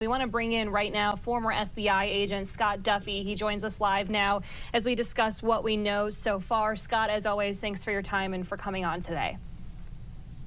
We want to bring in right now former FBI agent Scott Duffey. He joins us live now as we discuss what we know so far. Scott, as always, thanks for your time and for coming on today.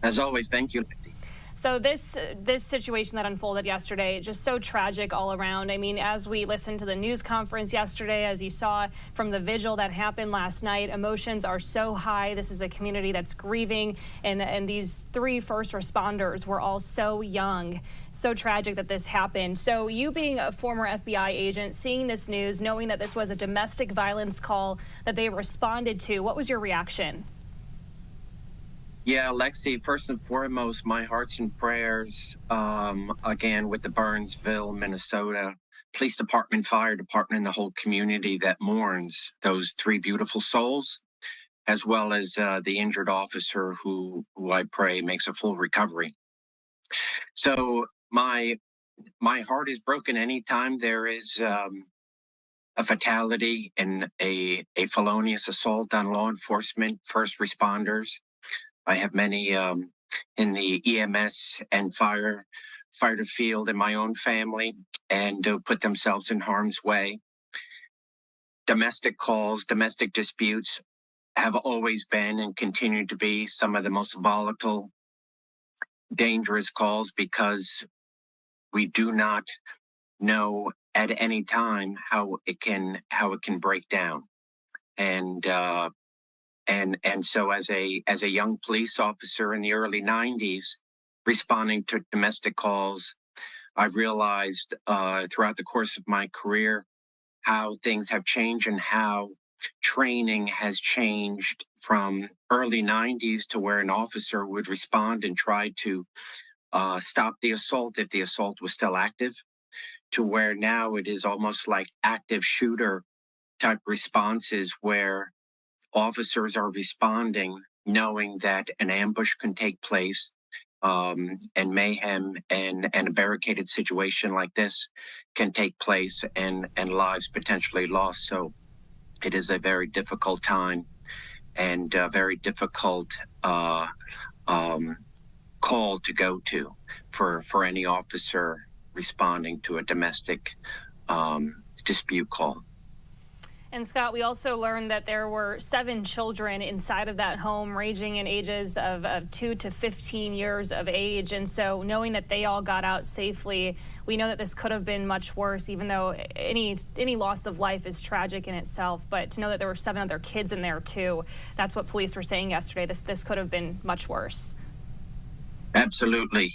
As always, thank you, Lindsay. So this situation that unfolded yesterday, just so tragic all around. I mean, as we listened to the news conference yesterday, as you saw from the vigil that happened last night, emotions are so high. This is a community that's grieving, and these three first responders were all so young. So tragic that this happened. So you being a former FBI agent, seeing this news, knowing that this was a domestic violence call that they responded to, what was your reaction? Yeah, Lexi, first and foremost, my hearts and prayers, again, with the Burnsville, Minnesota Police Department, Fire Department, and the whole community that mourns those three beautiful souls, as well as the injured officer who I pray makes a full recovery. So my heart is broken anytime there is a fatality and a felonious assault on law enforcement, first responders. I have many in the EMS and fire field in my own family, and put themselves in harm's way. Domestic calls, domestic disputes have always been and continue to be some of the most volatile, dangerous calls, because we do not know at any time how it can break down. And so as a young police officer in the early 90s, responding to domestic calls, I've realized throughout the course of my career how things have changed and how training has changed from early 90s to where an officer would respond and try to stop the assault if the assault was still active, to where now it is almost like active shooter type responses where officers are responding knowing that an ambush can take place, and mayhem and a barricaded situation like this can take place, and lives potentially lost. So it is a very difficult time and a very difficult call to go to for any officer responding to a domestic dispute call. And Scott, we also learned that there were 7 children inside of that home, ranging in ages of 2 to 15 years of age. And so knowing that they all got out safely, we know that this could have been much worse, even though any loss of life is tragic in itself. But to know that there were 7 other kids in there too, that's what police were saying yesterday. This could have been much worse. Absolutely.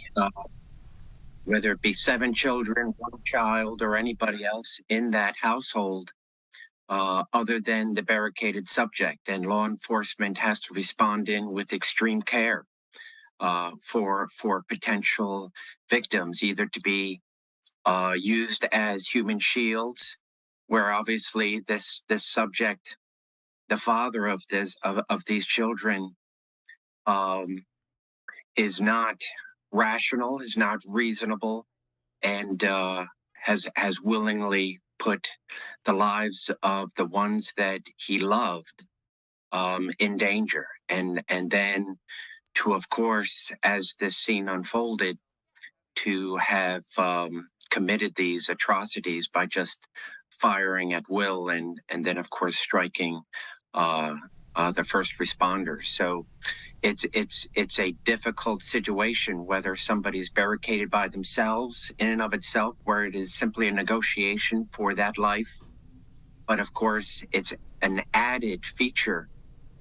Whether it be 7 children, 1 child, or anybody else in that household, other than the barricaded subject, and law enforcement has to respond in with extreme care for potential victims, either to be used as human shields, where obviously this subject, the father of these children, is not rational, is not reasonable, and has willingly put the lives of the ones that he loved in danger. And then to, of course, as this scene unfolded, to have committed these atrocities by just firing at will, and then, of course, striking the first responders. So it's a difficult situation, whether somebody's barricaded by themselves in and of itself, where it is simply a negotiation for that life. But of course, it's an added feature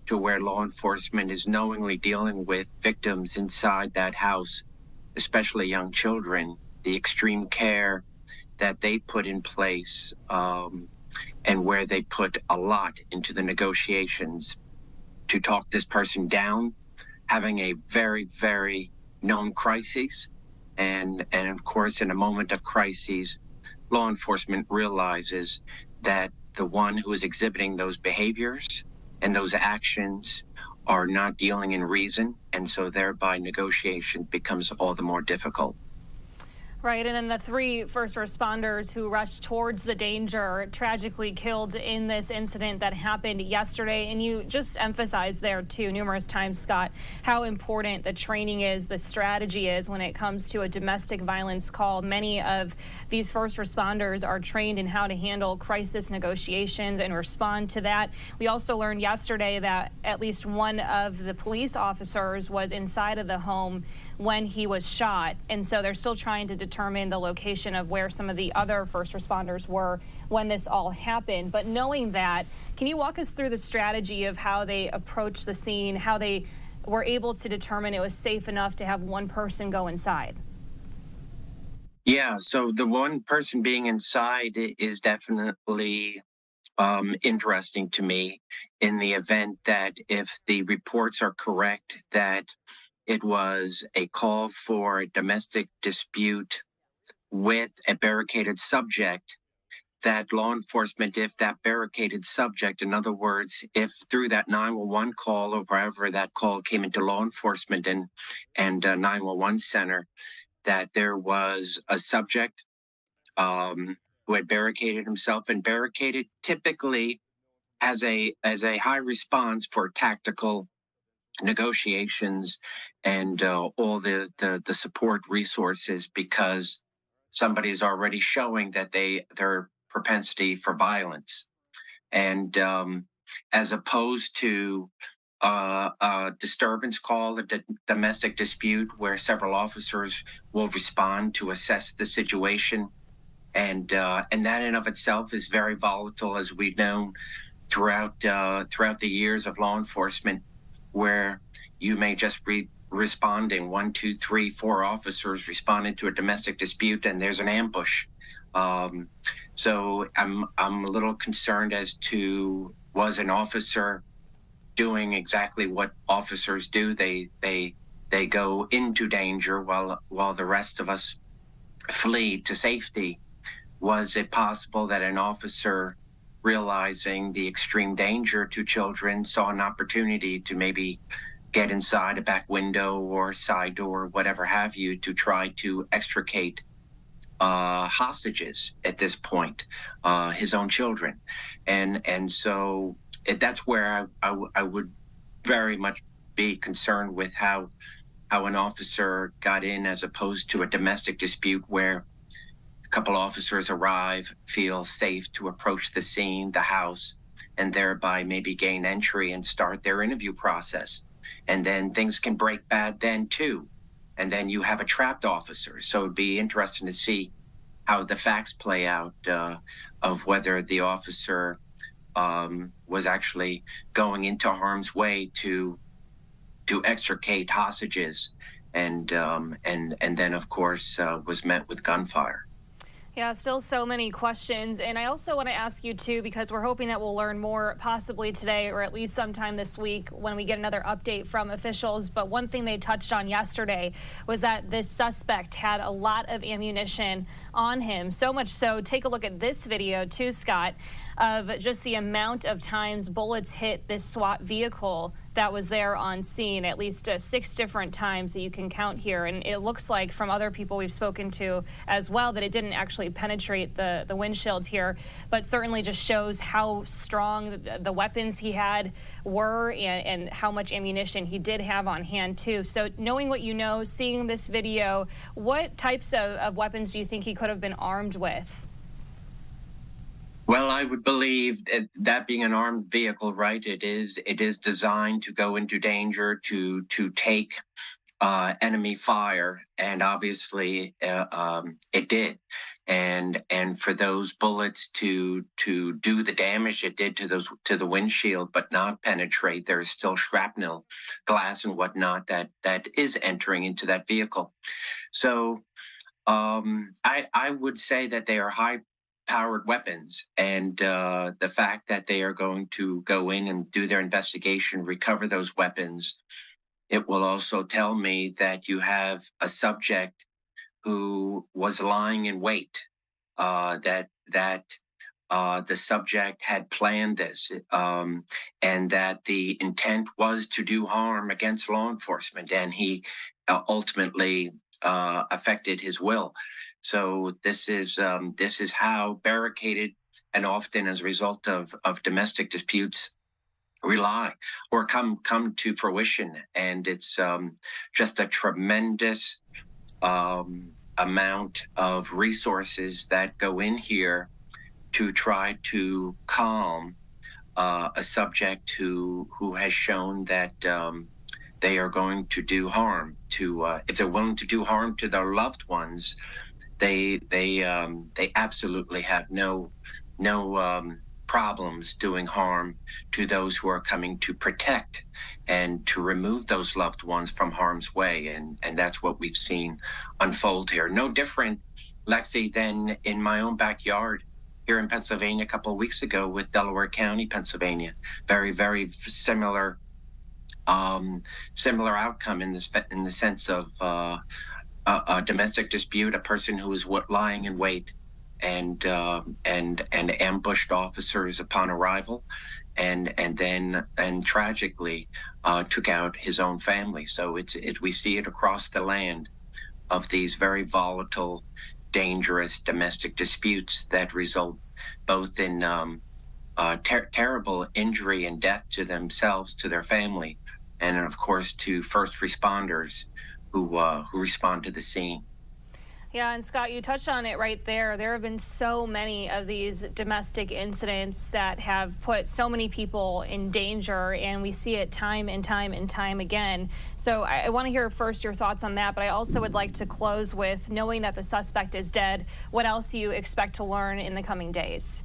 to where law enforcement is knowingly dealing with victims inside that house, especially young children, the extreme care that they put in place, and where they put a lot into the negotiations to talk this person down, having a very, very known crisis. And of course, in a moment of crises, law enforcement realizes that the one who is exhibiting those behaviors and those actions are not dealing in reason, and so thereby negotiation becomes all the more difficult. Right, and then the three first responders who rushed towards the danger tragically killed in this incident that happened yesterday. And you just emphasized there too numerous times, Scott, how important the training is, the strategy is when it comes to a domestic violence call. Many of these first responders are trained in how to handle crisis negotiations and respond to that. We also learned yesterday that at least one of the police officers was inside of the home when he was shot. And so they're still trying to determine the location of where some of the other first responders were when this all happened. But knowing that, can you walk us through the strategy of how they approached the scene, how they were able to determine it was safe enough to have one person go inside? Yeah, so the one person being inside is definitely interesting to me, in the event that if the reports are correct, that it was a call for a domestic dispute with a barricaded subject, that law enforcement, if that barricaded subject, in other words, if through that 911 call or wherever that call came into law enforcement and 911 center, that there was a subject who had barricaded himself, and barricaded typically as a high response for tactical negotiations and all the support resources, because somebody is already showing that their propensity for violence, and as opposed to a disturbance call, a domestic dispute where several officers will respond to assess the situation, and that in of itself is very volatile, as we've known throughout the years of law enforcement, where you may just be responding, one, two, three, four officers responding to a domestic dispute, and there's an ambush. So I'm a little concerned as to, was an officer doing exactly what officers do? They go into danger while the rest of us flee to safety. Was it possible that an officer, realizing the extreme danger to children, saw an opportunity to maybe get inside a back window or side door, whatever have you, to try to extricate hostages at this point, his own children? And so that's where I would very much be concerned with how an officer got in, as opposed to a domestic dispute where a couple officers arrive, feel safe to approach the scene, the house, and thereby maybe gain entry and start their interview process. And then things can break bad then too. And then you have a trapped officer. So it'd be interesting to see how the facts play out, of whether the officer was actually going into harm's way to extricate hostages, and then of course was met with gunfire. Yeah, still so many questions. And I also want to ask you, too, because we're hoping that we'll learn more possibly today or at least sometime this week when we get another update from officials. But one thing they touched on yesterday was that this suspect had a lot of ammunition on him. So much so, take a look at this video, too, Scott, of just the amount of times bullets hit this SWAT vehicle that was there on scene, at least 6 different times that you can count here. And it looks like, from other people we've spoken to as well, that it didn't actually penetrate the windshield here, but certainly just shows how strong the weapons he had were, and how much ammunition he did have on hand too. So knowing what you know, seeing this video, what types of weapons do you think he could have been armed with? Well, I would believe that being an armed vehicle, right? It is designed to go into danger, to take enemy fire, and obviously it did. And for those bullets to do the damage it did to the windshield, but not penetrate, there is still shrapnel, glass, and whatnot that is entering into that vehicle. So I would say that they are high-powered weapons, and the fact that they are going to go in and do their investigation, recover those weapons, it will also tell me that you have a subject who was lying in wait, that the subject had planned this, and that the intent was to do harm against law enforcement, and he ultimately affected his will. So this is how barricaded and often as a result of domestic disputes rely or come to fruition. And it's just a tremendous amount of resources that go in here to try to calm a subject who has shown that they are going to do harm to if they're willing to do harm to their loved ones. They absolutely have no problems doing harm to those who are coming to protect and to remove those loved ones from harm's way. And that's what we've seen unfold here. No different, Lexi, than in my own backyard here in Pennsylvania a couple of weeks ago with Delaware County, Pennsylvania. Very, very similar outcome in the sense of a domestic dispute, a person who was lying in wait and ambushed officers upon arrival, and tragically took out his own family. So we see it across the land of these very volatile, dangerous domestic disputes that result both in terrible injury and death to themselves, to their family, and of course to first responders who respond to the scene. Yeah, and Scott, you touched on it right there. There have been so many of these domestic incidents that have put so many people in danger, and we see it time and time and time again. So I want to hear first your thoughts on that, but I also would like to close with, knowing that the suspect is dead, what else do you expect to learn in the coming days?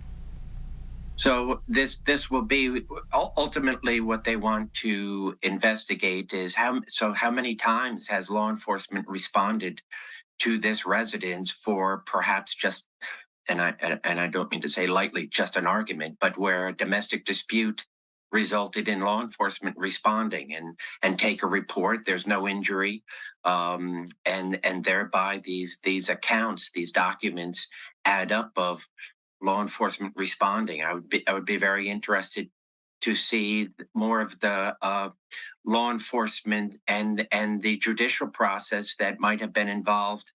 So this will be ultimately what they want to investigate is how many times has law enforcement responded to this residence for perhaps just, and I don't mean to say lightly, just an argument, but where a domestic dispute resulted in law enforcement responding and take a report. There's no injury, and thereby these accounts, these documents add up of law enforcement responding. I would be very interested to see more of the law enforcement and the judicial process that might have been involved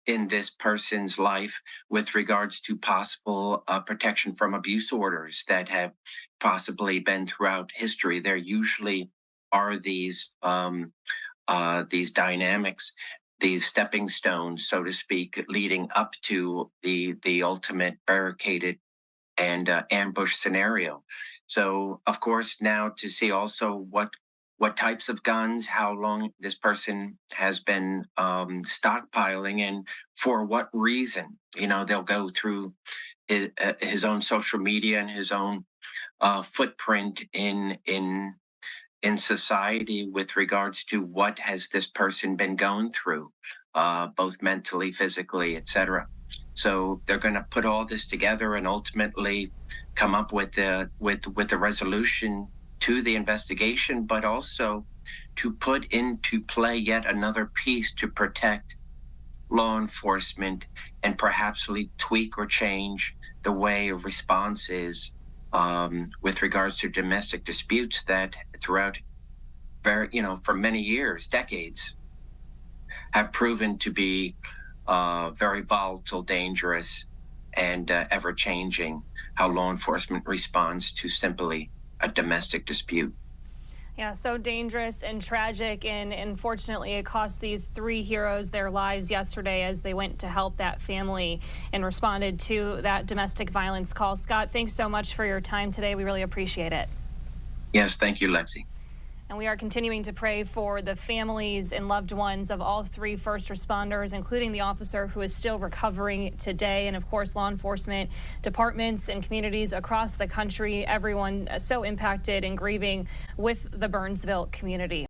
in this person's life with regards to possible protection from abuse orders that have possibly been throughout history. There usually are these dynamics, these stepping stones, so to speak, leading up to the ultimate barricaded and ambush scenario. So, of course, now to see also what types of guns, how long this person has been stockpiling, and for what reason. You know, they'll go through his own social media and his own footprint in society with regards to what has this person been going through, both mentally, physically, etc. So they're going to put all this together and ultimately come up with the resolution to the investigation, but also to put into play yet another piece to protect law enforcement and perhaps tweak or change the way of response is with regards to domestic disputes that throughout for many years, decades, have proven to be very volatile, dangerous, and ever-changing, how law enforcement responds to simply a domestic dispute. Yeah, so dangerous and tragic, and unfortunately it cost these three heroes their lives yesterday as they went to help that family and responded to that domestic violence call. Scott, thanks so much for your time today. We really appreciate it. Yes, thank you, Lexi. And we are continuing to pray for the families and loved ones of all three first responders, including the officer who is still recovering today. And of course, law enforcement departments and communities across the country, everyone so impacted and grieving with the Burnsville community.